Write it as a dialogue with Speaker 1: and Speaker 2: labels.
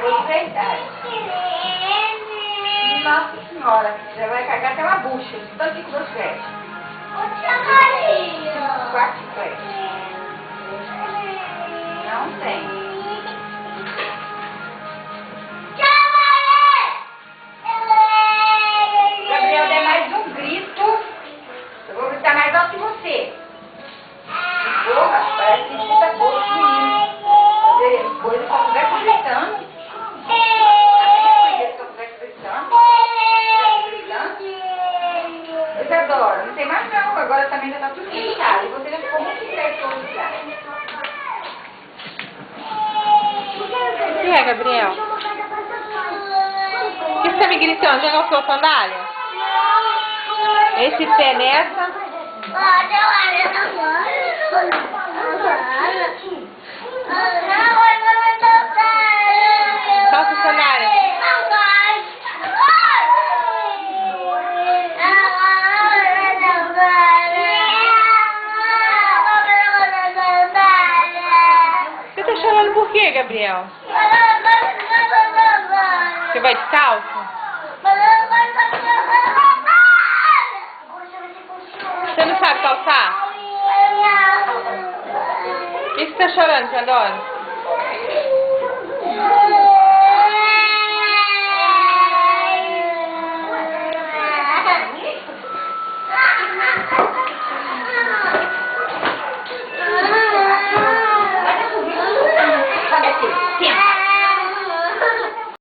Speaker 1: cagou de verdade. Nossa senhora, já vai cagar até uma bucha, de tanto que você é. Quatro creches. Não tem. Gabriel, dê mais um grito. Eu vou gritar mais alto que você. Porra, parece que você tá pouco, menino. Depois eu só converso gritando. Eu adoro, não tem mais não, agora também já tá tudo irritado. E você já ficou muito estressado já.
Speaker 2: O que é, Gabriel? O que você tá me gritando? Já não sou sandália? Esse pé nessa? Calça sandália. Você tá chorando por quê, Gabriel? Você vai de calça? Você não sabe calçar? Por que você tá chorando, Teodoro?